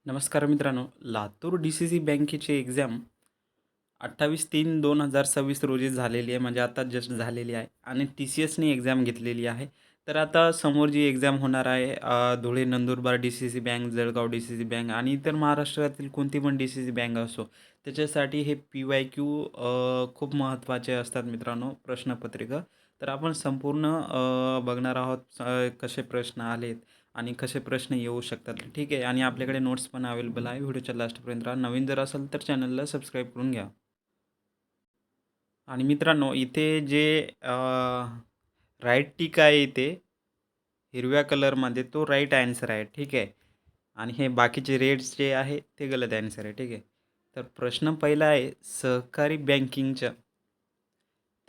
नमस्कार मित्रांनो, लातूर डी-सी-सी बँकेची एक्झाम 28/3/2026 रोजी झालेली आहे. म्हणजे आता जस्ट झालेली आहे आणि टी-सी-एसने एक्झाम घेतलेली आहे. तर आता समोर जी एक्झाम होणार आहे Dhule, Nandurbar D-C-C bank, Jalgaon D-C-C bank आणि इतर महाराष्ट्रातील कोणती पण डी-सी-सी बँक असो, त्याच्यासाठी हे पी-वाय-क्यू खूप महत्त्वाचे असतात मित्रांनो, प्रश्नपत्रिका. तर आपण संपूर्ण बघणार आहोत कसे प्रश्न आलेत आणि कसे प्रश्न येऊ शकतात. ठीक आहे आणि आपल्याकडे नोट्स पण अवेलेबल आहे. व्हिडिओच्या लास्टपर्यंत राहा. नवीन जर असेल तर चॅनलला सबस्क्राईब करून घ्या. आणि मित्रांनो इथे जे राईट टिक आहे इथे हिरव्या कलरमध्ये तो राईट ॲन्सर आहे. ठीक आहे. आणि हे बाकीचे रेड्स जे आहे ते गलत ॲन्सर आहे. ठीक आहे. तर प्रश्न पहिला आहे सहकारी बँकिंगच्या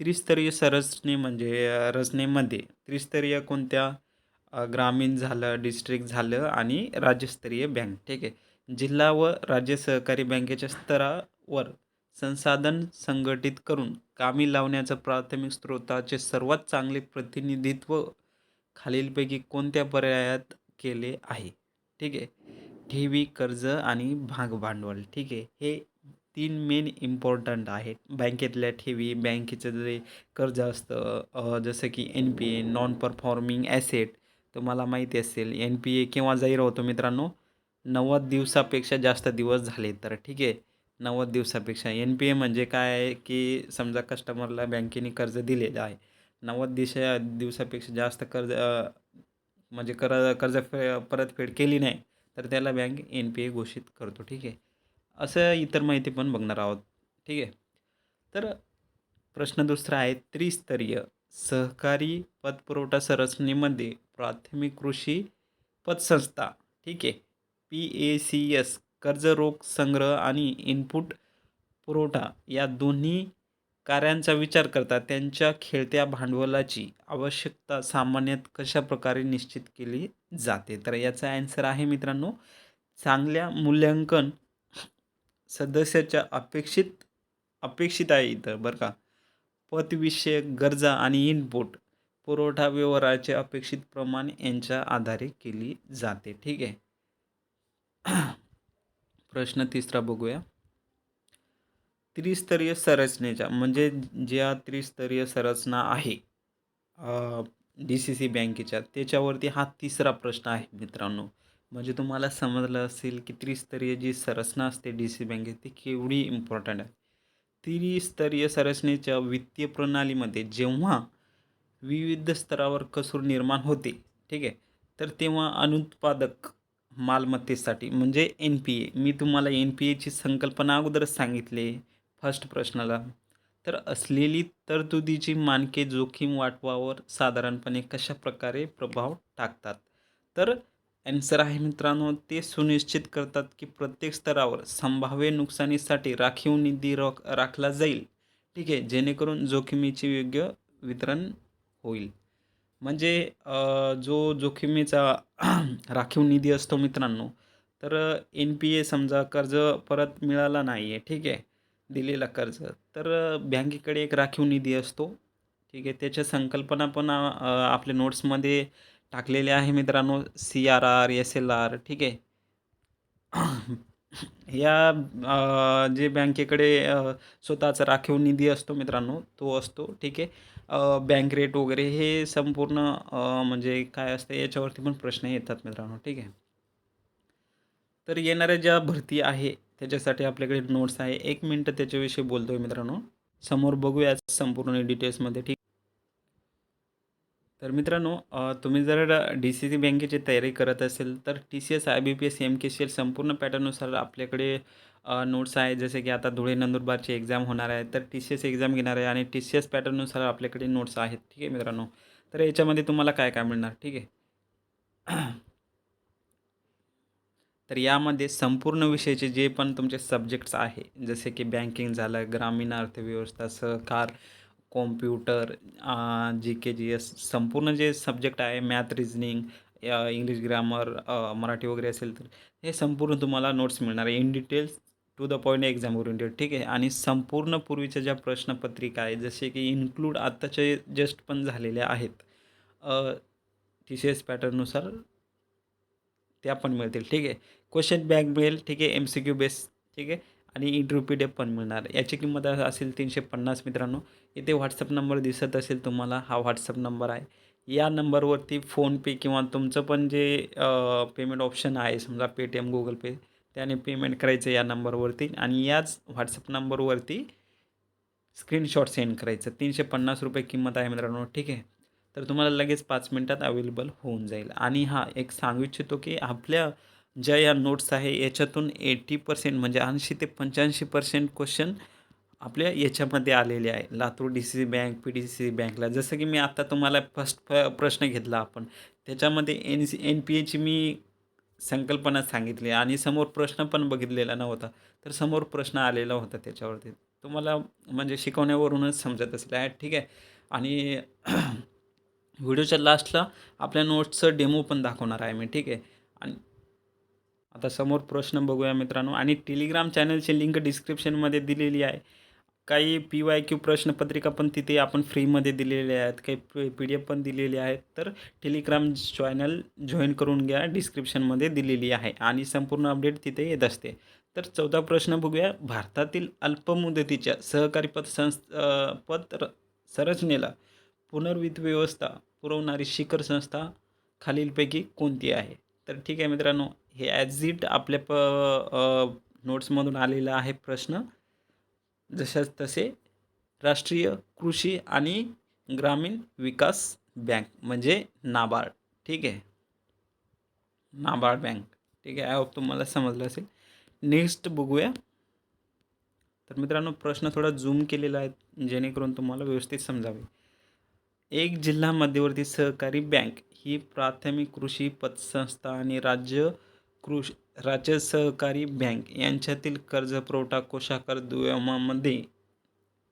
त्रिस्तरीय संरचने म्हणजे रचनेमध्ये त्रिस्तरीय कोणत्या ग्रामीण झालं, डिस्ट्रिक्ट झालं आणि राज्यस्तरीय बँक. ठीक आहे. जिल्हा व राज्य सहकारी बँकेच्या स्तरावर संसाधन संघटित करून कामी लावण्याचं प्राथमिक स्त्रोताचे सर्वात चांगले प्रतिनिधित्व खालीलपैकी कोणत्या पर्यायात केले आहे? ठीक आहे. ठेवी, कर्ज आणि भागभांडवल. ठीक आहे. हे 3 मेन इम्पॉर्टंट आहेत. बँकेतल्या ठेवी, बँकेचं जे कर्ज असतं जसं की एन-पी-ए नॉन परफॉर्मिंग ॲसेट तुम्हाला माहिती असेल. एन-पी-ए केव्हा जाहीर होतो मित्रांनो? 90 दिवसापेक्षा जास्त दिवस झाले तर. ठीक आहे. 90 दिवसापेक्षा. एन-पी-ए म्हणजे काय आहे, की समजा कस्टमरला बँकेने कर्ज दिलेलं आहे. 90 दिवसापेक्षा जास्त कर्ज म्हणजे परतफेड केली नाही, तर त्याला बँक एन-पी-ए घोषित करतो. ठीक आहे. असं इतर माहिती पण बघणार आहोत. ठीक आहे. तर प्रश्न दुसरा आहे त्रिस्तरीय सहकारी पतपुरवठा संरचनेमध्ये प्राथमिक कृषी पतसंस्था ठीक आहे पी-ए-सी-एस कर्ज रोख संग्रह आणि इनपुट पुरवठा या दोन्ही कार्यांचा विचार करता त्यांच्या खेळत्या भांडवलाची आवश्यकता सामान्यत कशा प्रकारे निश्चित केली जाते? तर याचा ॲन्सर आहे मित्रांनो, चांगल्या मूल्यांकन सदस्याच्या अपेक्षित आहे इथं बरं का. पतविषयक गरजा आणि इनपुट पुरवठा व्यवहाराचे अपेक्षित प्रमाण यांच्या आधारे केली जाते. ठीक आहे. प्रश्न तिसरा बघूया. त्रिस्तरीय संरचनेच्या म्हणजे ज्या त्रिस्तरीय संरचना आहे डी-सी-सी बँकेच्या त्याच्यावरती हा तिसरा प्रश्न आहे मित्रांनो. म्हणजे तुम्हाला समजलं असेल की त्रिस्तरीय जी संरचना असते डी-सी बँकेत ती केवढी इम्पॉर्टंट आहे. त्रिस्तरीय संरचनेच्या वित्तीय प्रणालीमध्ये जेव्हा विविध स्तरावर कसूर निर्माण होते, ठीक आहे. तर तेव्हा अनुत्पादक मालमत्तेसाठी म्हणजे एन-पी-ए मी तुम्हाला एन-पी-एची संकल्पना अगोदरच सांगितली फर्स्ट प्रश्नाला. तर असलेली तरतुदीची मानके जोखीम वाटपावर साधारणपणे कशाप्रकारे प्रभाव टाकतात? तर ॲन्सर आहे मित्रांनो, ते सुनिश्चित करतात की प्रत्येक स्तरावर संभाव्य नुकसानीसाठी राखीव निधी राखला जाईल. ठीक आहे, जेणेकरून जोखमीचे योग्य वितरण होईल. म्हणजे जो जोखमीचा राखीव निधी असतो मित्रांनो, तर एन-पी-ए समजा कर्ज परत मिळाला नाही आहे, ठीक आहे, दिलेला कर्ज. तर बँकेकडे एक राखीव निधी असतो, ठीक आहे. त्याच्या संकल्पना पण आपल्या नोट्समध्ये टाकलेल्या आहे मित्रांनो, सी-आर-आर, एस-एल-आर, ठीक आहे. या जे बँकेकडे स्वतःचा राखीव निधी असतो मित्रांनो, तो असतो. ठीक आहे. बँक रेट वगैरे हे संपूर्ण म्हणजे काय असतं याच्यावरती पण प्रश्न येतात मित्रांनो. ठीक आहे. तर येणाऱ्या ज्या भरती आहे त्याच्यासाठी आपल्याकडे नोट्स आहे. 1 मिनिट त्याच्याविषयी बोलतोय मित्रांनो. समोर बघूया संपूर्ण डिटेल्समध्ये. ठीक. तर मित्रांनो तुम्ही जर डी-सी-सी बँकेची तयारी करत असेल तर टी-सी-एस, आय-बी-पी-एस, एम-के-सी-एल संपूर्ण पॅटर्ननुसार आपल्याकडे नोट्स आहे. जसे की आता धुळे नंदुरबारची एक्झाम होणार आहे तर टी-सी-एस एक्झाम घेणार आहे आणि टी-सी-एस पॅटर्ननुसार आपल्याकडे नोट्स आहेत. ठीक आहे मित्रांनो. तर याच्यामध्ये तुम्हाला काय काय मिळणार? ठीक आहे. तर यामध्ये संपूर्ण विषयाचे जे पण तुमचे सब्जेक्ट्स आहे जसे की बँकिंग झालं, ग्रामीण अर्थव्यवस्था, सहकार, कॉम्प्युटर, जी-के-जी-एस संपूर्ण जे सब्जेक्ट आहे math, reasoning, English grammar, Marathi वगैरे असेल तर हे संपूर्ण तुम्हाला नोट्स मिळणार आहे in details to the point exam oriented. ठीक आहे. आणि संपूर्ण पूर्वीच्या ज्या प्रश्नपत्रिका आहे जसे की इन्क्लूड आत्ताचे जस्ट पण झालेल्या आहेत टी-सी-एस पॅटर्ननुसार त्या पण मिळतील. ठीक आहे. क्वेश्चन बँक मिळेल. ठीक आहे. MCQ base. ठीक आहे. आणि इंटरव्ह्यू PDF पण मिळणार. याची किंमत असेल 350 मित्रांनो. इथे WhatsApp नंबर दिसत असेल तुम्हाला, हा WhatsApp नंबर आहे. या नंबरवरती फोनपे किंवा तुमचं पण जे पेमेंट ऑप्शन आहे, समजा Paytm, Google Pay, त्याने पेमेंट करायचं या नंबरवरती आणि याच WhatsApp नंबरवरती स्क्रीनशॉट सेंड करायचं. 350 रुपये किंमत आहे मित्रांनो. ठीक आहे. तर तुम्हाला लगेच 5 मिनिटात अवेलेबल होऊन जाईल. आणि हां, एक सांगू इच्छितो की आपल्या ज्या या नोट्स आहे याच्यातून 80% म्हणजे 80 ते 85% क्वेश्चन आपल्या याच्यामध्ये आलेले आहे. लातूर DCC बँक, PDCC बँकला. जसं की मी आता तुम्हाला फर्स्ट प्रश्न घेतला आपण. त्याच्यामध्ये NPAची मी संकल्पना सांगितली आणि समोर प्रश्न पण बघितलेला नव्हता. तर समोर प्रश्न आलेला होता त्याच्यावरती. तुम्हाला म्हणजे शिकवण्यावरूनच समजत असेल आहे. ठीक आहे. आणि व्हिडिओच्या लास्टला आपल्या नोट्सचं डेमो पण दाखवणार आहे मी. ठीक आहे. आणि आता समोर प्रश्न बघूया मित्रांनो. आणि टेलिग्राम चॅनलची लिंक डिस्क्रिप्शनमध्ये दिलेली आहे. काही PYQ प्रश्नपत्रिका पण तिथे आपण फ्रीमध्ये दिलेले आहेत. काही PDF पण दिलेली आहेत. तर टेलिग्राम चॅनल जॉईन करून घ्या. डिस्क्रिप्शनमध्ये दिलेली आहे आणि संपूर्ण अपडेट तिथे येत असते. तर 14 प्रश्न बघूया. भारतातील अल्पमुदतीच्या सहकारी संरचनेला पुनर्वित्त व्यवस्था पुरवणारी शिखर संस्था खालीलपैकी कोणती आहे? तर ठीक आहे मित्रांनो, हे ॲज इट आपल्या नोट्समधून आलेला आहे प्रश्न. जशाच तसे राष्ट्रीय कृषी आणि ग्रामीण विकास बँक म्हणजे नाबार्ड. ठीक आहे. नाबार्ड बँक. ठीक आहे. आय होप तुम्हाला समजलं असेल. नेक्स्ट बघूया. तर मित्रांनो, प्रश्न थोडा झूम केलेला आहे जेणेकरून तुम्हाला व्यवस्थित समजावे. एक जिल्हा मध्यवर्ती सहकारी बँक ही प्राथमिक कृषी पतसंस्था आणि राज्य सहकारी बँक यांच्यातील कर्जपुरवठा कोषागार दुय्यमामध्ये,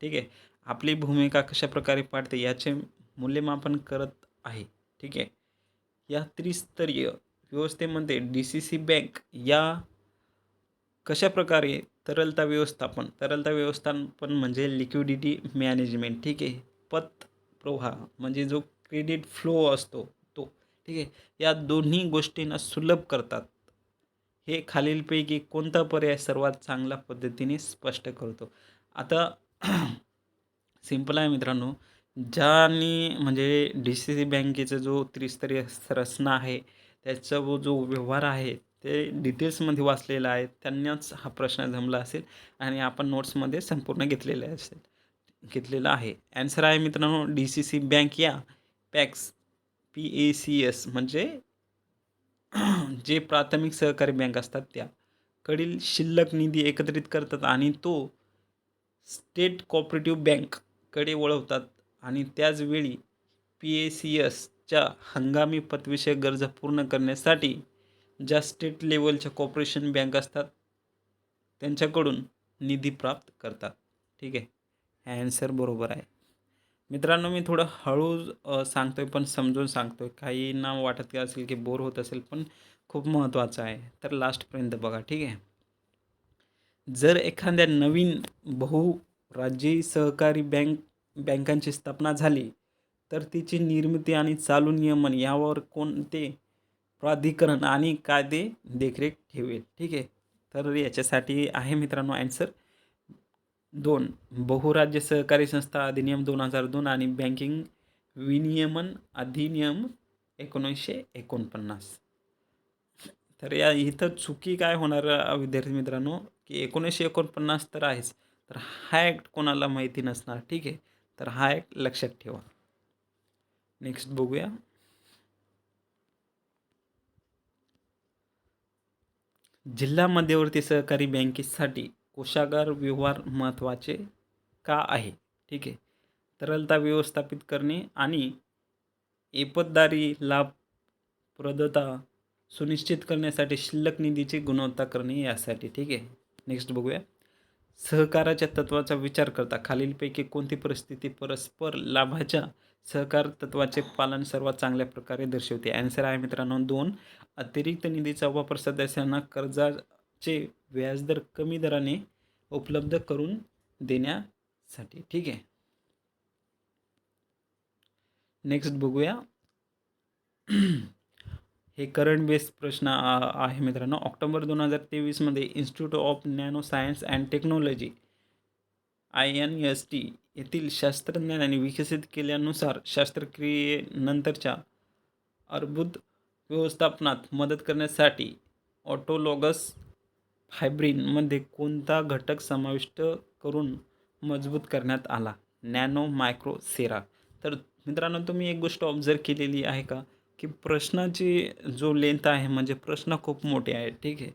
ठीक आहे, आपली भूमिका कशा प्रकारे पाडते याचे मूल्यमापन करत आहे. ठीक आहे. या त्रिस्तरीय व्यवस्थेमध्ये DCC बँक या कशा प्रकारे तरलता व्यवस्थापन म्हणजे लिक्विडिटी मॅनेजमेंट. ठीक आहे. पतप्रवाह म्हणजे जो क्रेडिट फ्लो असतो तो. ठीक आहे. या दोन्ही गोष्टींना सुलभ करतात. हे खालीलपैकी कोणता पर्याय सर्वात चांगल्या पद्धतीने स्पष्ट करतो? आता सिंपल आहे मित्रांनो. ज्यानी म्हणजे DCC बँकेचा जो त्रिस्तरीय रचना आहे, त्याचा जो व्यवहार आहे ते डिटेल्समध्ये वाचलेला आहे. त्यांनाच हा प्रश्न जमला असेल आणि आपण नोट्समध्ये संपूर्ण घेतलेला आहे. ॲन्सर आहे मित्रांनो DCC बँक या पॅक्स PACS म्हणजे जे प्राथमिक सहकारी बँक असतात त्या कडील शिल्लक निधी एकत्रित करतात आणि तो स्टेट कोऑपरेटिव्ह बँककडे वळवतात आणि त्याचवेळी PACSच्या हंगामी पतविषयक गरजा पूर्ण करण्यासाठी ज्या स्टेट लेवलच्या कॉर्पोरेशन बँक असतात त्यांच्याकडून निधी प्राप्त करतात. ठीक आहे. हा ॲन्सर बरोबर आहे. मित्रांनो, मी थोडं हळू सांगतोय पण समजून सांगतोय. काहींना वाटत असेल की बोर होत असेल, पण खूप महत्त्वाचं आहे. तर लास्टपर्यंत बघा. ठीक आहे. जर एखाद्या नवीन बहुराज्यीय सहकारी बँकांची स्थापना झाली तर तिची निर्मिती आणि चालू नियमन यावर कोणते प्राधिकरण आणि कायदे देखरेख ठेवेल? ठीक आहे. तर याच्यासाठी आहे मित्रांनो ॲन्सर 2. बहुराज्य सहकारी संस्था अधिनियम 2002 आणि बँकिंग विनियमन अधिनियम 1949. तर या इथं चुकी काय होणार विद्यार्थी मित्रांनो, की 1949 तर आहेच. तर हा ॲक्ट कोणाला माहिती नसणार. ठीक आहे. तर हा ॲक्ट लक्षात ठेवा. नेक्स्ट बघूया. जिल्हा मध्यवर्ती सहकारी बँकेसाठी कोषागार व्यवहार महत्त्वाचे का आहे? ठीक आहे. तरलता व्यवस्थापित करणे आणि एपतदारी लाभप्रदता सुनिश्चित करण्यासाठी शिल्लक निधीची गुणवत्ता करणे यासाठी. ठीक आहे. नेक्स्ट बघूया. सहकाराच्या तत्त्वाचा विचार करता खालीलपैकी कोणती परिस्थिती परस्पर लाभाच्या सहकार तत्त्वाचे पालन सर्वात चांगल्या प्रकारे दर्शवते? ॲन्सर आहे मित्रांनो 2. अतिरिक्त निधीचा वापर सदस्यांना कर्जाचे व्याजदर कमी दराने उपलब्ध करून देण्यासाठी. ठीक आहे. नेक्स्ट बघूया. हे करंट बेस्ड प्रश्न आहे मित्रांनो. ऑक्टोबर 2023मध्ये institute of nano science and technology INST येथील शास्त्रज्ञांनी विकसित केल्यानुसार शस्त्रक्रियेनंतरच्या अर्बुद व्यवस्थापनात मदत करण्यासाठी ऑटोलॉगस फायब्रिनमध्ये कोणता घटक समाविष्ट करून मजबूत करण्यात आला? नॅनो मायक्रो सेरा. तर मित्रांनो, तुम्ही एक गोष्ट ऑब्झर्व केलेली आहे का, की प्रश्नाची जो लेंथ आहे म्हणजे प्रश्न खूप मोठे आहे, ठीक आहे.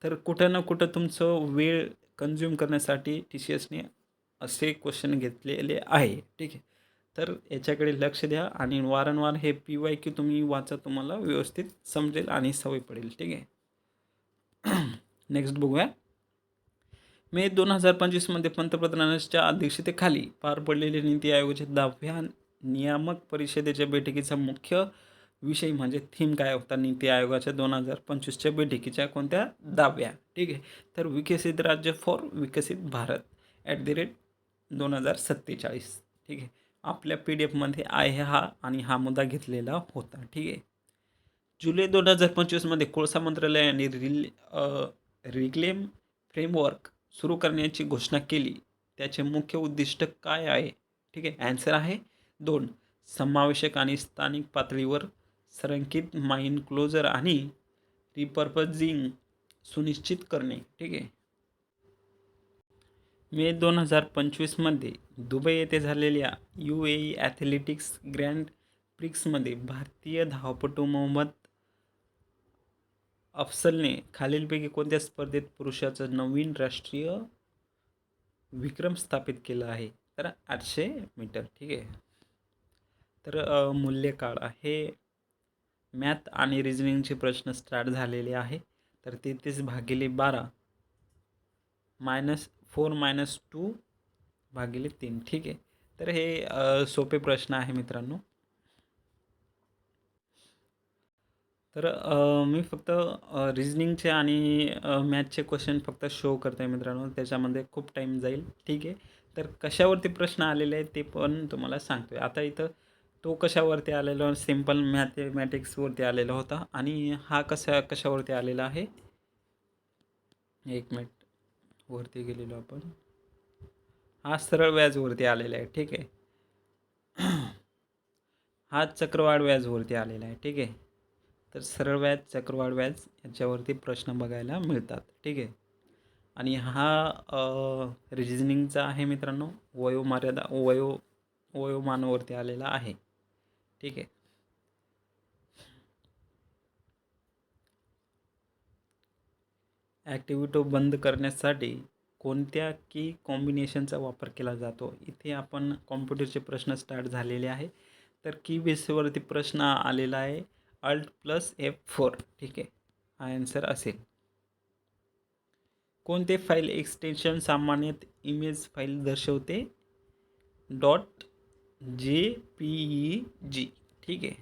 तर कुठं ना कुठं तुमचं वेळ कन्झ्युम करण्यासाठी TCSने असे क्वेश्चन घेतलेले आहे, ठीक आहे. तर याच्याकडे लक्ष द्या आणि वारंवार हे PYQ तुम्ही वाचा, तुम्हाला व्यवस्थित समजेल आणि सवय पडेल, ठीक आहे. नेक्स्ट बघूया. मे 2025मध्ये पंतप्रधानांच्या अध्यक्षतेखाली पार पडलेले नीती आयोगाच्या 10व्या नियामक परिषदेच्या बैठकीचा मुख्य विषय म्हणजे थीम काय होता नीती आयोगाच्या 2025च्या बैठकीच्या कोणत्या 10व्या, ठीक आहे. तर विकसित राज्य फॉर विकसित भारत @2047, ठीक आहे. आपल्या PDF मध्ये आहे हा आणि हा मुद्दा घेतलेला होता, ठीक आहे. जुलै 2025मध्ये कोळसा मंत्रालयाने रिक्लेम फ्रेमवर्क सुरू करण्याची घोषणा केली. त्याचे मुख्य उद्दिष्ट काय आहे? ठीक आहे. ॲन्सर आहे 2. समावेशक आणि स्थानिक पातळीवर संरेखित माइन क्लोजर आणि रिपर्पझिंग सुनिश्चित करणे. ठीक आहे. मे 2025मध्ये दुबई येथे झालेल्या UAE ॲथलेटिक्स ग्रँड प्रिक्समध्ये भारतीय धावपटू मोहम्मद अफसलने खालीलपैकी कोणत्या स्पर्धेत पुरुषाचा नवीन राष्ट्रीय विक्रम स्थापित केला आहे? तर 800 मीटर, ठीक आहे. तर मूल्यकाळ हे मॅथ आणि रिझनिंगचे प्रश्न स्टार्ट झालेले आहे. तर 33/12 -4 - 2/3, ठीक आहे. तर हे सोपे प्रश्न आहे मित्रांनो. तर मी फक्त रिझनिंगचे आणि मॅथचे क्वेश्चन फक्त शो करतो आहे मित्रांनो. त्याच्यामध्ये खूप टाईम जाईल, ठीक आहे. तर कशावरती प्रश्न आलेले आहेत ते पण तुम्हाला सांगतो आहे. आता इथं तो कशावरती आलेला, सिम्पल मॅथमॅटिक्सवरती आलेला होता आणि हा कशावरती आलेला आहे, एक मिनिट वरती गेलेलो आपण. हा सरळ व्याजवरती आलेला आहे, ठीक आहे. हा चक्रवाढ व्याजवरती आलेला आहे, ठीक आहे. तर सरळ व्याज, चक्रवाढ व्याज याच्यावरती प्रश्न बघायला मिळतात, ठीक आहे. आणि हा रिझनिंगचा आहे मित्रांनो, वयोमानावरती आलेला आहे, ठीक आहे. ॲक्टिव्हिटी बंद करण्यासाठी कोणत्या की कॉम्बिनेशनचा वापर केला जातो? इथे आपण कॉम्प्युटरचे प्रश्न स्टार्ट झालेले आहे. तर की बेसवरती प्रश्न आलेला आहे Alt+F4, ठीक आहे. हा आन्सर असेल. कोणते फाईल एक्सटेन्शन सामान्यत इमेज फाईल दर्शवते? .jpeg, ठीक आहे.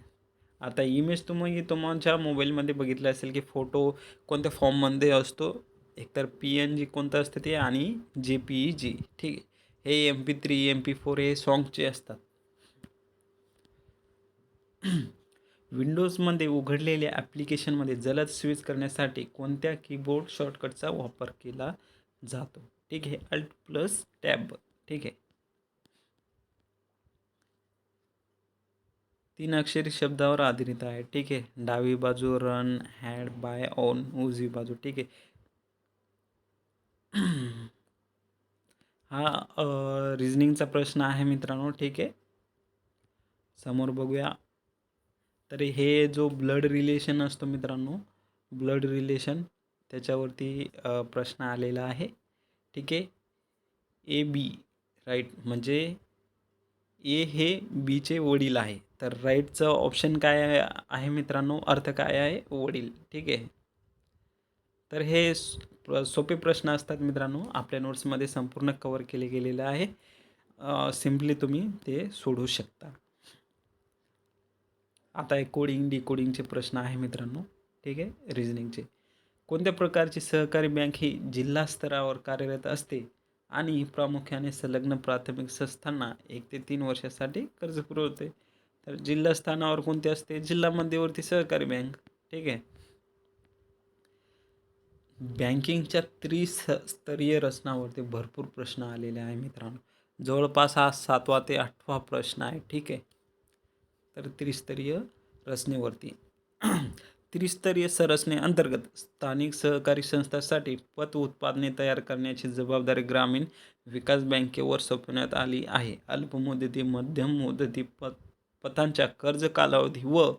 आता इमेज तुम्ही तुमच्या मोबाईलमध्ये बघितलं असेल की फोटो कोणत्या फॉर्ममध्ये असतो, एकतर PNG कोणतं असतं ते आणि JPEG, ठीक आहे. हे MP3 MP4 हे सॉन्गचे असतात. विंडोजमध्ये उघडलेल्या ॲप्लिकेशनमध्ये जलद स्विच करण्यासाठी कोणत्या कीबोर्ड शॉर्टकटचा वापर केला जातो? ठीक आहे, Alt+Tab, ठीक आहे. 3 अक्षरी शब्दावर आधारित आहे, ठीक आहे. डावी बाजू रन, हॅड, बाय, ऑन, उजवी बाजू, ठीक आहे. हा रिझनिंगचा प्रश्न आहे मित्रांनो, ठीक आहे. समोर बघूया. तर हे जो ब्लड रिलेशन असतो मित्रांनो, ब्लड रिलेशन त्याच्यावरती प्रश्न आलेला आहे, ठीक आहे. AB राईट म्हणजे ए हे बीचे वडील आहे. तर राईटचं ऑप्शन काय आहे मित्रांनो, अर्थ काय आहे, वडील, ठीक आहे. तर हे सोपे प्रश्न असतात मित्रांनो, आपल्या नोट्समध्ये संपूर्ण कव्हर केले गेलेलं आहे. सिम्पली तुम्ही ते सोडवू शकता. आता एक कोडिंग डिकोडिंगचे प्रश्न आहे मित्रांनो, ठीक आहे. रिझनिंगचे कोणत्या प्रकारची सहकारी बँक ही जिल्हा स्तरावर कार्यरत असते आणि प्रामुख्याने संलग्न प्राथमिक संस्थांना 1 ते 3 वर्षासाठी कर्ज पुरवते? तर जिल्हा स्थानावर कोणती असते? जिल्हा मध्यवर्ती सहकारी बँक, ठीक आहे. बँकिंगच्या त्रिस्तरीय रचनावरती भरपूर प्रश्न आलेले आहे मित्रांनो. जवळपास हा 7वा ते 8वा प्रश्न आहे. ठीक आहे. तर त्रिस्तरीय रचनेवरती त्रिस्तरीय संरचने अंतर्गत स्थानिक सहकारी संस्थांसाठी पत उत्पादने तयार करण्याची जबाबदारी ग्रामीण विकास बँकेवर सोपवण्यात आली आहे. अल्पमुदती, मध्यम मुदती पतांच्या कर्ज कालावधी व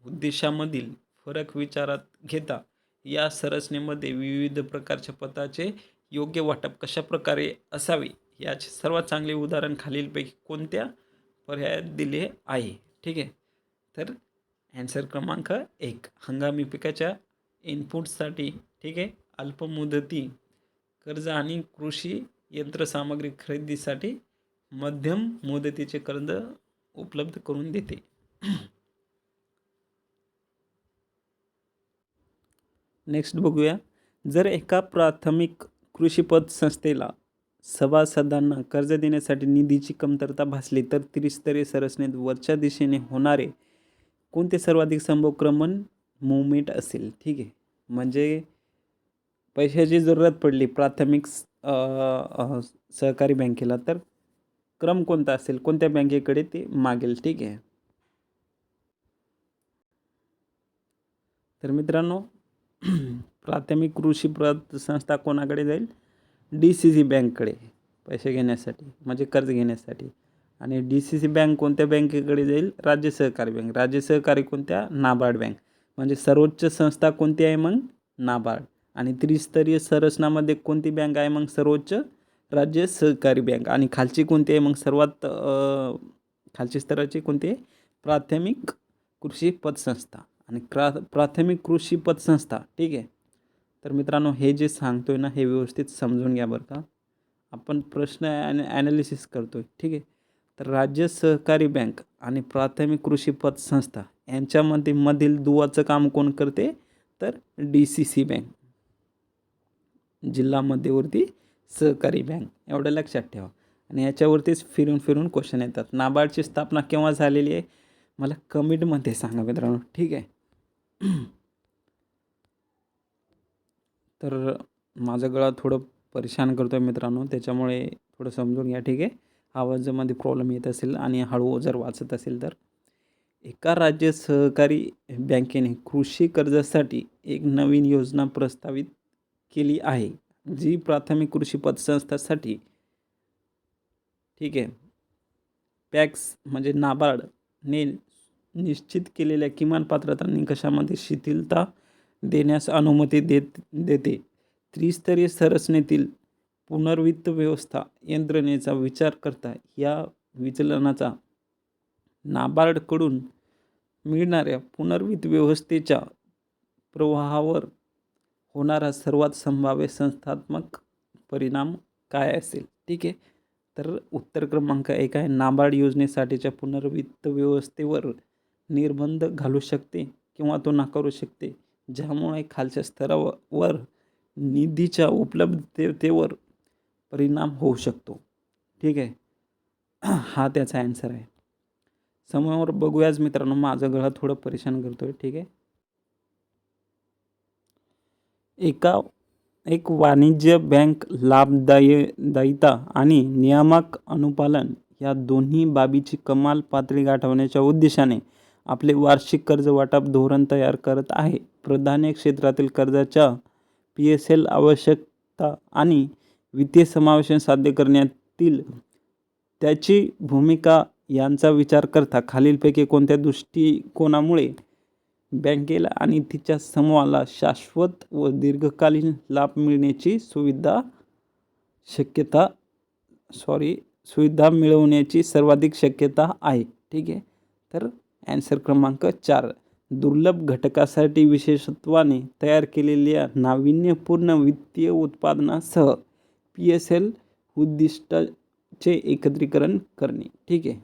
उद्देशामधील फरक विचारात घेता या संरचनेमध्ये विविध प्रकारच्या पताचे योग्य वाटप कशा प्रकारे असावे याचे सर्वात चांगले उदाहरण खालीलपैकी कोणत्या पर्यायात दिले आहे. ठीक आहे. तर ॲन्सर क्रमांक 1 हंगामी पिकाच्या इनपुटसाठी. ठीक आहे. अल्पमुदती कर्ज आणि कृषी यंत्रसामग्री खरेदीसाठी मध्यम मुदतीचे कर्ज उपलब्ध करून देते. नेक्स्ट बघूया. जर एका प्राथमिक कृषी पतसंस्थेला सभासदांना कर्ज देण्यासाठी निधीची कमतरता भासली तर त्रिस्तरीय संरचनेत वरच्या दिशेने होणारे कोणते सर्वाधिक संभव मुवमेंट असेल. ठीक आहे. म्हणजे पैशाची जरूरत पडली प्राथमिक सहकारी बँकेला तर क्रम कोणता असेल, कोणत्या बँकेकडे ते मागेल. ठीक आहे. तर मित्रांनो प्राथमिक कृषी पतसंस्था कोणाकडे जाईल? DCC बँककडे पैसे घेण्यासाठी, म्हणजे कर्ज घेण्यासाठी. आणि DCC बँक कोणत्या बँकेकडे जाईल? राज्य सहकारी बँक. राज्य सहकारी कोणत्या? नाबार्ड बँक. म्हणजे सर्वोच्च संस्था कोणती आहे मग? नाबार्ड. आणि त्रिस्तरीय संरचनामध्ये कोणती बँक आहे मग? सर्वोच्च राज्य सहकारी बँक. आणि खालची कोणती आहे मग? सर्वात खालची स्तराची कोणती आहे? प्राथमिक कृषी पतसंस्था. आणि प्राथमिक कृषी पतसंस्था. ठीक आहे. तर मित्रांनो हे जे सांगतोय ना हे व्यवस्थित समजून घ्या बरं का. आपण प्रश्न ॲनालिसिस करतोय. ठीक आहे. तर राज्य सहकारी बँक आणि प्राथमिक कृषी पतसंस्था यांच्यामधील दुवाचं काम कोण करते? तर DCC बँक, जिल्हा मध्यवर्ती सहकारी बँक. एवढं लक्षात ठेवा. आणि याच्यावरतीच फिरून फिरून क्वेश्चन येतात. नाबार्डची स्थापना केव्हा झालेली आहे? मला कमेंटमध्ये सांगा मित्रांनो. ठीक आहे. तर माझा गळा थोडं परेशान करतो आहे मित्रांनो, त्याच्यामुळे थोडं समजून घ्या. ठीक आहे. आवाजामध्ये प्रॉब्लेम येत असेल आणि हळू जर वाचत असेल तर. एका राज्य सहकारी बँकेने कृषी कर्जासाठी एक नवीन योजना प्रस्तावित केली आहे, जी प्राथमिक कृषी पतसंस्थांसाठी. ठीक आहे. पॅक्स म्हणजे नाबार्डने निश्चित केलेल्या किमान पात्रता निकषामध्ये शिथिलता देण्यास अनुमती देते. त्रिस्तरीय संरचनेतील पुनर्वित्त व्यवस्था यंत्रणेचा विचार करता या विचलनाचा नाबार्डकडून मिळणाऱ्या पुनर्वित्त व्यवस्थेच्या प्रवाहावर होणारा सर्वात संभाव्य संस्थात्मक परिणाम काय असेल? ठीक आहे. तर उत्तर क्रमांक 1 आहे नाबार्ड योजनेसाठीच्या पुनर्वित्त व्यवस्थेवर निर्बंध घालू शकते किंवा तो नाकारू शकते, ज्यामुळे खालच्या स्तरावर निधीच्या उपलब्धतेवर परिणाम होऊ शकतो. ठीक आहे. हा त्याचा ॲन्सर आहे. समोर बघूयाच मित्रांनो, माझा गळा थोडं परेशान करतोय. ठीक आहे. एक वाणिज्य बँक लाभदायिता आणि नियामक अनुपालन या दोन्ही बाबीची कमाल पातळी गाठवण्याच्या उद्देशाने आपले वार्षिक कर्ज वाटप धोरण तयार करत आहे. प्राधान्य क्षेत्रातील कर्जाच्या PSL आवश्यकता आणि वित्तीय समावेशन साध्य करण्यातील त्याची भूमिका यांचा विचार करता खालीलपैकी कोणत्या दृष्टिकोनामुळे बँकेला आणि तिच्या समूहाला शाश्वत व दीर्घकालीन लाभ मिळण्याची सुविधा मिळवण्याची सर्वाधिक शक्यता आहे. ठीक आहे. तर ॲन्सर क्रमांक 4 दुर्लभ घटकासाठी विशेषत्वाने तयार केलेल्या नाविन्यपूर्ण वित्तीय उत्पादनासह PSL उद्दिष्टाचे एकत्रीकरण करणे. ठीक आहे.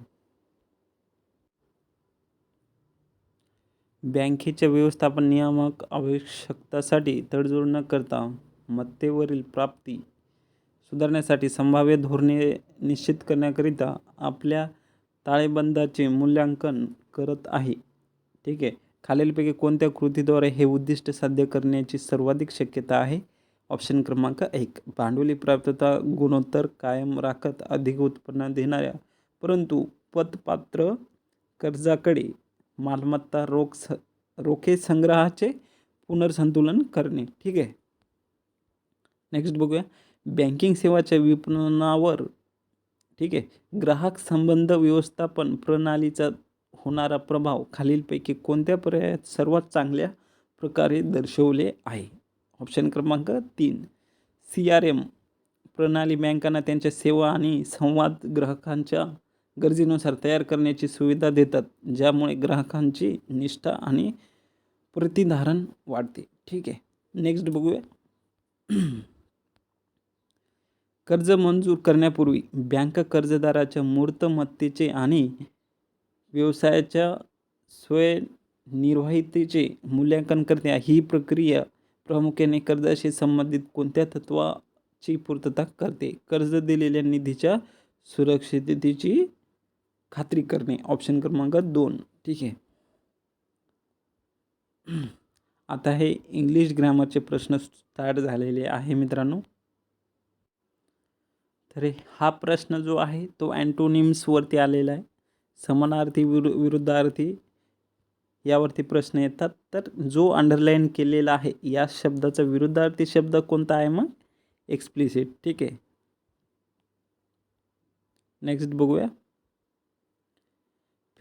बँकेच्या व्यवस्थापन नियामक आवश्यकतांसाठी तडजोड न करता मत्तेवरील प्राप्ती सुधारण्यासाठी संभाव्य धोरणे निश्चित करण्याकरिता आपल्या ताळेबंदाचे मूल्यांकन करत आहे. ठीक आहे. खालीलपैकी कोणत्या कृतीद्वारे हे उद्दिष्ट साध्य करण्याची सर्वाधिक शक्यता आहे? ऑप्शन क्रमांक 1, भांडवली प्राप्तता गुणोत्तर कायम राखत अधिक उत्पन्न देणाऱ्या परंतु पतपात्र कर्जाकडे मालमत्ता रोखे संग्रहाचे पुनर्संतुलन करणे. ठीक आहे. नेक्स्ट बघूया, बँकिंग सेवाच्या विपणनावर, ठीक आहे, ग्राहक संबंध व्यवस्थापन प्रणालीचा होणारा प्रभाव खालीलपैकी कोणत्या पर्यायात सर्वात चांगल्या प्रकारे दर्शवले आहे? ऑप्शन क्रमांक 3, CRM प्रणाली बँकांना त्यांच्या सेवा आणि संवाद ग्राहकांच्या गरजेनुसार तयार करण्याची सुविधा देतात, ज्यामुळे ग्राहकांची निष्ठा आणि प्रतिधारण वाढते. ठीक आहे. नेक्स्ट बघूया, कर्ज मंजूर करण्यापूर्वी बँक कर्जदाराच्या मूर्तमत्तेचे आणि व्यवसायाच्या स्वयंनिर्वाहितेचे मूल्यांकन करते. ही प्रक्रिया प्रामुख्याने कर्जाशी संबंधित कोणत्या तत्त्वाची पूर्तता करते? कर्ज दिलेल्या निधीच्या सुरक्षिततेची खात्री करणे. ऑप्शन क्रमांक 2. ठीक आहे. आता हे इंग्लिश ग्रामरचे प्रश्न स्टार्ट झालेले आहे मित्रांनो. तर हा प्रश्न जो आहे तो अँटोनिम्सवरती आलेला आहे. समानार्थी विरुद्धार्थी यावरती प्रश्न येतात. तर जो अंडरलाईन केलेला आहे या शब्दाचा विरुद्धार्थी शब्द कोणता आहे? मग एक्सप्लिसिट. ठीक आहे. नेक्स्ट बघूया,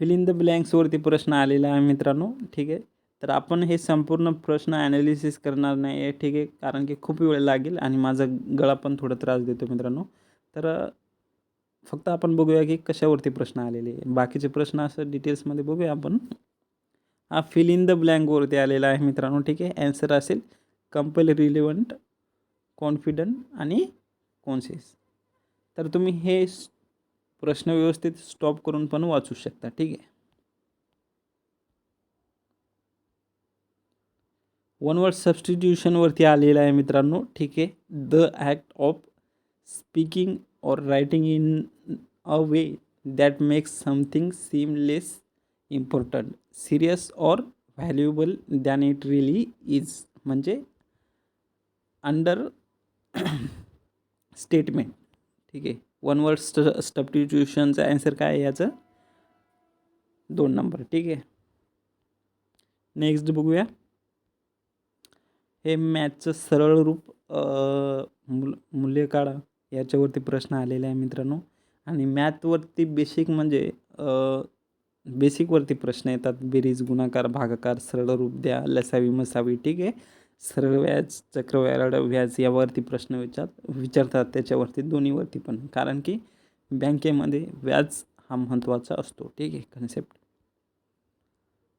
फिल इन द ब्लँक्सवरती प्रश्न आलेला आहे मित्रांनो. ठीक आहे. तर आपण हे संपूर्ण प्रश्न ॲनालिसिस करणार नाही आहे. ठीक आहे, कारण की खूप वेळ लागेल आणि माझा गळा पण थोडा त्रास देतो मित्रांनो. तर फक्त आपण बघूया की कशावरती प्रश्न आलेले आहे. बाकीचे प्रश्न असं डिटेल्समध्ये बघूया आपण. हा फिल इन द ब्लँकवरती आलेला आहे मित्रांनो. ठीक आहे. ॲन्सर असेल कंपल, रिलेव्हंट, कॉन्फिडंट आणि कॉन्शियस. तर तुम्ही हे प्रश्न व्यवस्थित स्टॉप करून पण वाचू शकता. ठीक आहे. वन वर्ड सबस्टिट्यूशनवरती आलेला आहे मित्रांनो. ठीक आहे. The act of speaking or writing in a way that makes something seem less important, serious or valuable than it really is. म्हणजे अंडर स्टेटमेंट. ठीक आहे. वन वर्ड सबस्टिट्यूशनचा ॲन्सर काय आहे याचं? 2 नंबर. ठीक आहे. नेक्स्ट बघूया, हे मॅथचं सरळ रूप मूल्य काढा याच्यावरती प्रश्न आलेला आहे मित्रांनो. आणि मॅथवरती बेसिक म्हणजे बेसिकवरती प्रश्न येतात. बेरीज, गुणाकार, भागाकार, सरळ रूप द्या, लसावी, मसावी. ठीक आहे. सरळ व्याज, चक्रवाढ व्याज यावरती प्रश्न विचारतात. त्याच्यावरती दोन्हीवरती पण, कारण की बँकेमध्ये व्याज हा महत्त्वाचा असतो. ठीक आहे, कन्सेप्ट.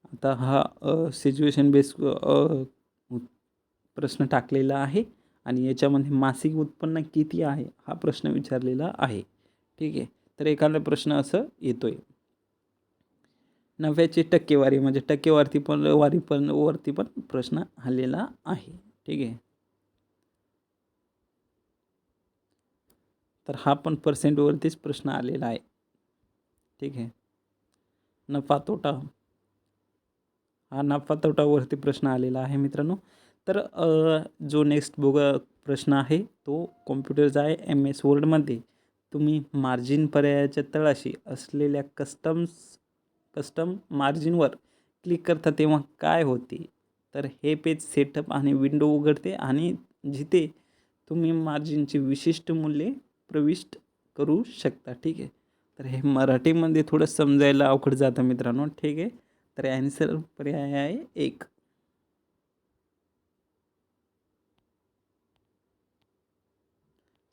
आता हा सिच्युएशन बेस प्रश्न टाकलेला आहे आणि याच्यामध्ये मासिक उत्पन्न किती आहे हा प्रश्न विचारलेला आहे. ठीक आहे. तर एखादा प्रश्न असं येतोय, नफ्याची टक्केवारी म्हणजे टक्केवारी वरती पण प्रश्न आलेला आहे. ठीक आहे. तर हा पण पर्सेंटवरतीच प्रश्न आलेला आहे. ठीक आहे. नफा तोटा, हा नफा तोटावरती प्रश्न आलेला आहे मित्रांनो. तर जो नेक्स्ट प्रश्न आहे तो कॉम्प्युटरचा आहे. MS वर्डमध्ये तुम्ही मार्जिन पर्यायाच्या तळाशी असलेल्या कस्टम मार्जिनवर क्लिक करता तेव्हा काय होते? तर हे पेज सेटअप आणि विंडो उघडते आणि जिथे तुम्ही मार्जिनची विशिष्ट मूल्ये प्रविष्ट करू शकता. ठीक आहे. तर हे मराठीमध्ये थोडं समजायला अवघड जातं मित्रांनो. ठीक आहे. तर ॲन्सर पर्याय आहे 1.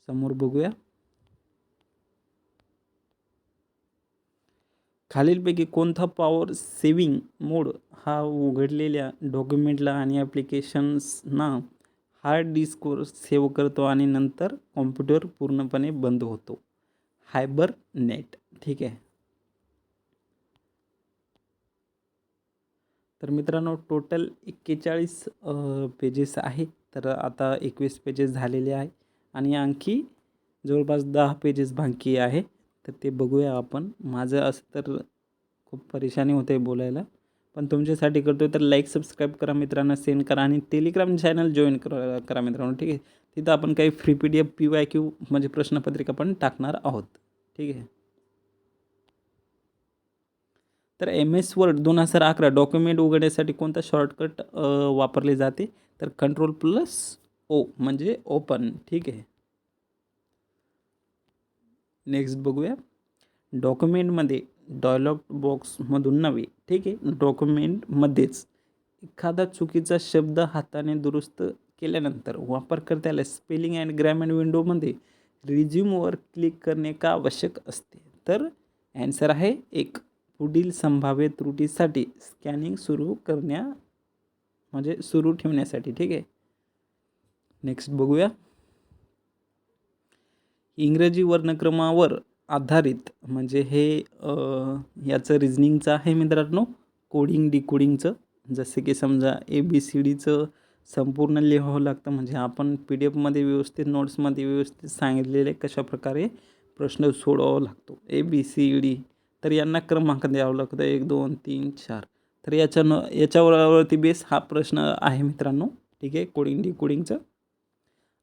समोर बघूया, खालीलपैकी कोणता पॉवर सेव्हिंग मोड हा उघडलेल्या डॉक्युमेंटला आणि ॲप्लिकेशन्सना हार्ड डिस्कवर सेव्ह करतो आणि नंतर कॉम्प्युटर पूर्णपणे बंद होतो? हायबरनेट. ठीक आहे. तर मित्रांनो टोटल 41 पेजेस आहे. तर आता 21 पेजेस झालेले आहे आणि आणखी जवळपास 10 पेजेस बाकी आहे. तर ते बघूया आपण. माझं असं तर खूप परेशानी होते बोलायला, पण तुमच्यासाठी करतो आहे. तर लाईक सबस्क्राईब करा, मित्रांना सेंड करा आणि टेलिग्राम चॅनल जॉईन करा मित्रांनो, ठीक आहे. तिथं आपण काही फ्री PDF PYQ म्हणजे प्रश्नपत्रिका पण टाकणार आहोत, ठीक आहे. तर MS वर्ड 2011 डॉक्युमेंट उघडण्यासाठी कोणता शॉर्टकट वापरले जाते? तर Ctrl+O म्हणजे ओपन, ठीक आहे. नेक्स्ट बघूया. डॉक्युमेंटमध्ये डायलॉग बॉक्समधून नव्हे, ठीक आहे, डॉक्युमेंटमध्येच एखादा चुकीचा शब्द हाताने दुरुस्त केल्यानंतर वापरकर्त्याला स्पेलिंग अँड ग्रामर विंडोमध्ये रिझ्यूमवर क्लिक करणे का आवश्यक असते? तर ॲन्सर आहे 1. पुढील संभाव्य त्रुटीसाठी स्कॅनिंग सुरू ठेवण्यासाठी, ठीक आहे. नेक्स्ट बघूया. इंग्रजी वर्णक्रमावर आधारित म्हणजे हे याचं रिझनिंगचं आहे मित्रांनो, कोडिंग डिकोडिंगचं. जसे की समजा ABCDचं संपूर्ण लिहावं लागतं, म्हणजे आपण PDF व्यवस्थित नोट्समध्ये व्यवस्थित सांगितलेले कशाप्रकारे प्रश्न सोडवावा लागतो. ABCD तर यांना क्रमांक द्यावा लागतो 1 2 3 4. तर याच्यावरती बेस हा प्रश्न आहे मित्रांनो, ठीक आहे, कोडिंग डिकोडिंगचं.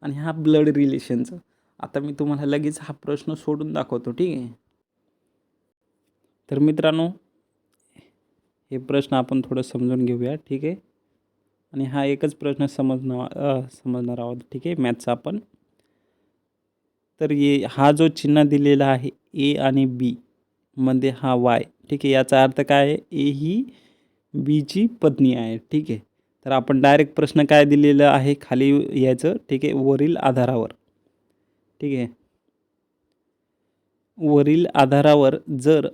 आणि हा ब्लड रिलेशनचं. आता मी तुम्हाला लगेच हा प्रश्न सोडून दाखवतो, ठीक आहे. तर मित्रांनो, हे प्रश्न आपण थोडं समजून घेऊया, ठीक आहे. आणि हा एकच प्रश्न समजणार आहोत, ठीक आहे, मॅथचा आपण. तर हा जो चिन्ह दिलेला आहे A आणि B मध्ये हा Y, ठीक आहे, याचा अर्थ काय आहे? A ही Bची पत्नी आहे, ठीक आहे. तर आपण डायरेक्ट प्रश्न काय दिलेलं आहे खाली यायचं, ठीक आहे, वरील आधारावर, ठीक आहे. वरील आधारावर जर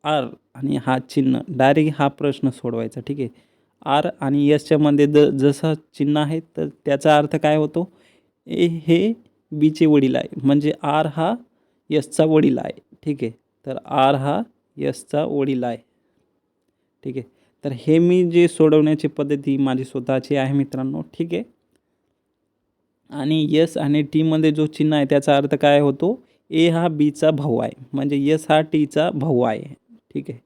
R आणि हा चिन्ह डायरेक्ट हा प्रश्न सोडवायचा, ठीक आहे. R आणि Sच्या मध्ये जसं चिन्ह आहे तर त्याचा अर्थ काय होतो? ए हे Bचे वडील आहे, म्हणजे R हा Sचा वडील आहे, ठीक आहे. तर R हा Sचा वडील आहे, ठीक आहे. तर हे मी जे सोडवण्याची पद्धती माझी स्वतःची आहे मित्रांनो, ठीक आहे. आणि S आणि T मध्ये जो चिन्ह आहे त्याचा अर्थ काय होतो? A हा Bचा भाऊ आहे, म्हणजे S हा Tचा भाऊ आहे, ठीक आहे.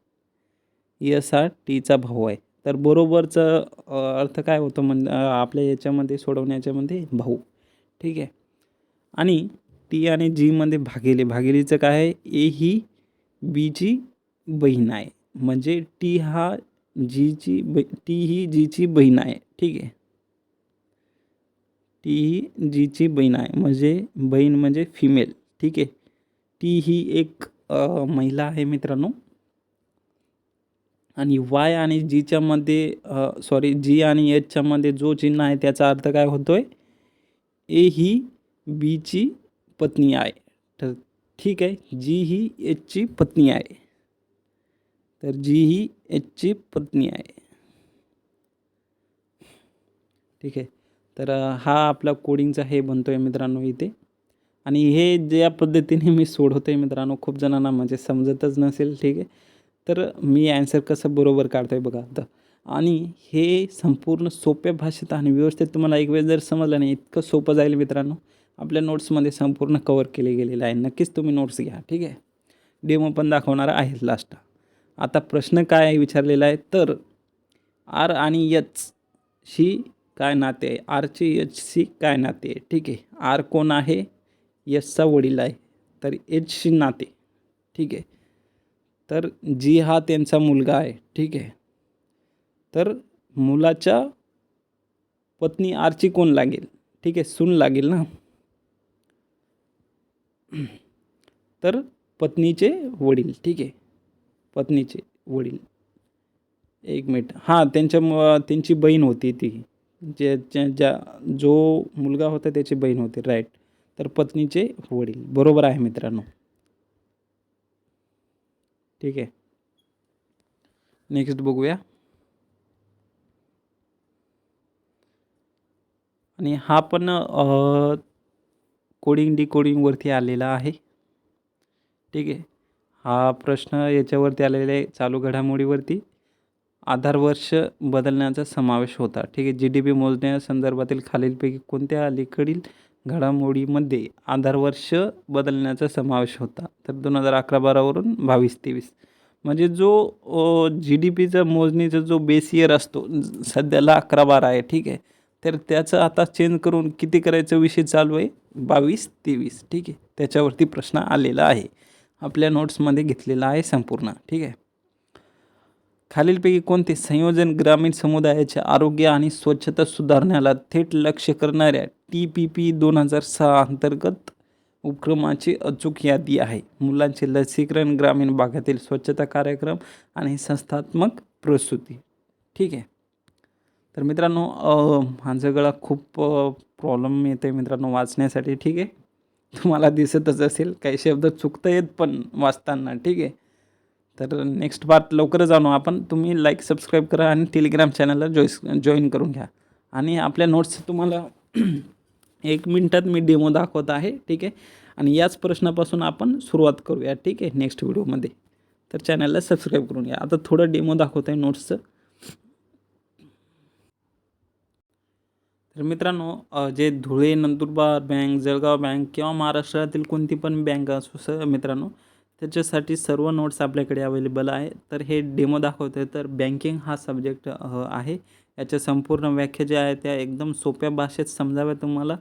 S हा Tचा भाऊ आहे. तर बरोबरचा अर्थ काय होतो आपल्या याच्यामध्ये सोडवण्याच्यामध्ये भाऊ, ठीक आहे. आणि T आणि G मध्ये भागिलेचं काय आहे? A ही Bची बहीण आहे, म्हणजे T ही Gची बहीण आहे, ठीक आहे. टी ही जीची बहीण आहे, म्हणजे बहीण म्हणजे फिमेल, ठीक आहे. टी ही एक महिला आहे मित्रांनो. आणि वाय आणि जीच्या मध्ये G आणि Hच्या मध्ये जो चिन्ह आहे त्याचा अर्थ काय होतोय? ए ही बीची पत्नी आहे, तर ठीक आहे, जी ही Hची पत्नी आहे. तर जी ही Hची पत्नी आहे, ठीक आहे. तर हा आपला कोडिंगचा हे बनतो आहे मित्रांनो इथे. आणि हे ज्या पद्धतीने मी सोडवतो आहे मित्रांनो, खूप जणांना म्हणजे समजतच नसेल, ठीक आहे. तर मी ॲन्सर कसं बरोबर काढतो आहे बघा आता. आणि हे संपूर्ण सोप्या भाषेत आणि व्यवस्थित तुम्हाला एक वेळ जर समजलं नाही, इतकं सोपं जाईल मित्रांनो. आपल्या नोट्समध्ये संपूर्ण कवर केले गेलेलं आहे. नक्कीच तुम्ही नोट्स घ्या, ठीक आहे. डेमो पण दाखवणार आहे लास्टला. आता प्रश्न काय विचारलेला आहे? तर R आणि H शी काय नाते आहे? आरची Hशी काय नाते आहे? ठीक आहे. R कोण आहे? Hचा वडील आहे. तर Hशी नाते, ठीक आहे. तर G हा त्यांचा मुलगा आहे, ठीक आहे. तर मुलाच्या पत्नी Rची कोण लागेल? ठीक आहे, सून लागेल ना. तर पत्नीचे वडील, ठीक आहे, पत्नीचे वडील. एक मिनिट, हां, त्यांची बहीण होती ती, जो मुलगा होता त्याची बहीण होती, राईट. तर पत्नीचे वडील बरोबर आहे मित्रांनो, ठीक आहे. नेक्स्ट बघूया. आणि हा पण कोडिंग डिकोडिंगवरती आलेला आहे, ठीक आहे. हा प्रश्न याच्यावरती आलेला आहे, चालू घडामोडीवरती आधार वर्ष बदलण्याचा समावेश होता, ठीक आहे. GDP मोजण्यासंदर्भातील खालीलपैकी कोणत्या अलीकडील घडामोडीमध्ये आधार वर्ष बदलण्याचा समावेश होता? तर 2011-12 वरून 22-23. म्हणजे जो GDPचा मोजणीचा जो बेस इयर असतो सध्याला 11-12 आहे, ठीक आहे. तर त्याचं आता चेंज करून किती करायचा विषय चालू आहे, 22-23, ठीक आहे. त्याच्यावरती प्रश्न आलेला आहे. आपल्या नोट्समध्ये घेतलेला आहे संपूर्ण, ठीक आहे. खालीलपैकी कोणते संयोजन ग्रामीण समुदायाच्या आरोग्य आणि स्वच्छता सुधारण्याला थेट लक्ष्य करणाऱ्या TPP 2006 अंतर्गत उपक्रमाची अचूक यादी आहे? मुलांचे लसीकरण, ग्रामीण भागातील स्वच्छता कार्यक्रम आणि संस्थात्मक प्रसूती, ठीक आहे. तर मित्रांनो माझा गळा खूप प्रॉब्लेम येते मित्रांनो वाचण्यासाठी, ठीक आहे. तुम्हाला दिसतच असेल काही शब्द चुकता येत पण वाचताना, ठीक आहे. तर नेक्स्ट पार्ट लवकरच आणू आपण. तुम्ही लाईक, सबस्क्राईब करा आणि टेलिग्राम चॅनलला जॉईन करून घ्या. आणि आपल्या नोट्स तुम्हाला 1 मिनिटात मी डेमो दाखवत आहे, ठीक आहे. आणि याच प्रश्नापासून आपण सुरुवात करूया, ठीक आहे, नेक्स्ट व्हिडिओमध्ये. तर चॅनलला सबस्क्राईब करून घ्या. आता थोडं डेमो दाखवत आहे नोट्सचं. तर मित्रांनो जे धुळे, नंदुरबार बँक, जळगाव बँक किंवा महाराष्ट्रातील कोणती पण बँक असो मित्रांनो, त्याच्यासाठी सर्व नोट्स आपल्याकडे अवेलेबल आहे. तर हे डेमो दाखवतो आहे. तर बँकिंग हा सब्जेक्ट आहे. याच्या संपूर्ण व्याख्या ज्या आहेत त्या एकदम सोप्या भाषेत समजाव्या तुम्हाला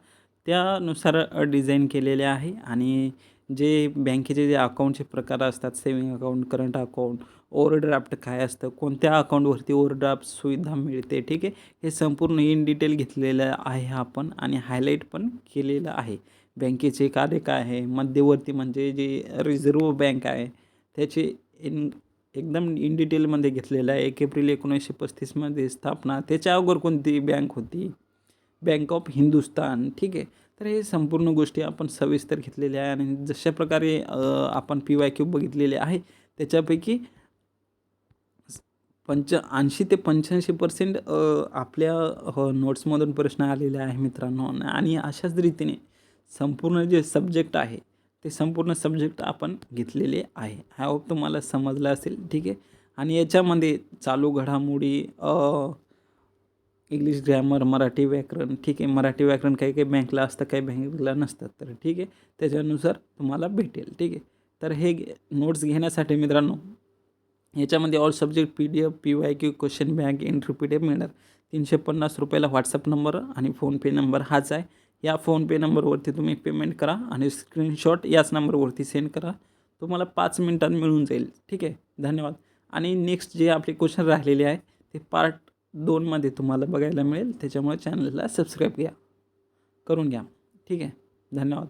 त्यानुसार डिझाईन केलेले आहे. आणि जे बँकेचे जे अकाउंटचे प्रकार असतात, saving account, current account, overdraft काय असतं, कोणत्या अकाउंटवरती ओव्हरड्राफ्ट सुविधा मिळते, ठीक आहे. हे संपूर्ण इन डिटेल घेतलेलं आहे आपण आणि हायलाईट पण केलेलं आहे. बँकेचे कार्य काय आहे, मध्यवर्ती म्हणजे जे रिझर्व्ह बँक आहे त्याचे एकदम इन डिटेलमध्ये घेतलेलं आहे. 1 एप्रिल 1935मध्ये स्थापना, त्याच्या अगोदर कोणती बँक होती, बँक ऑफ हिंदुस्तान, ठीक आहे. तर हे संपूर्ण गोष्टी आपण सविस्तर घेतलेल्या आहे. आणि जशा प्रकारे आपण PYQ बघितलेले आहे त्याच्यापैकी 80 ते 85% आपल्या नोट्समधून प्रश्न आलेले आहे मित्रांनो. आणि अशाच रीतीने संपूर्ण जे सब्जेक्ट आहे ते संपूर्ण सब्जेक्ट आपण घेतलेले आहे. आय होप तुम्हाला समजलं असेल, ठीक आहे. आणि याच्यामध्ये चालू घडामोडी, इंग्लिश ग्रॅमर, मराठी व्याकरण, ठीक आहे. मराठी व्याकरण काही काही बँकला असतं, काही बँकला नसतं, तर ठीक आहे, त्याच्यानुसार तुम्हाला भेटेल, ठीक आहे. तर हे नोट्स घेण्यासाठी मित्रांनो याच्यामध्ये all subject PDF, PYQ, question bank, entry PDF मिळणार. 350 रुपयाला व्हॉट्सअप नंबर आणि फोनपे नंबर हाच आहे. या फोनपे नंबरवरती तुम्ही पेमेंट करा आणि स्क्रीनशॉट याच नंबरवरती सेंड करा. तुम्हाला 5 मिनिटात मिळून जाईल, ठीक आहे. धन्यवाद. आणि नेक्स्ट जे आपले क्वेश्चन राहिलेले आहे ते पार्ट 2मध्ये तुम्हाला बघायला मिळेल. त्याच्यामुळे चॅनलला सबस्क्राईब करून घ्या, ठीक आहे. धन्यवाद.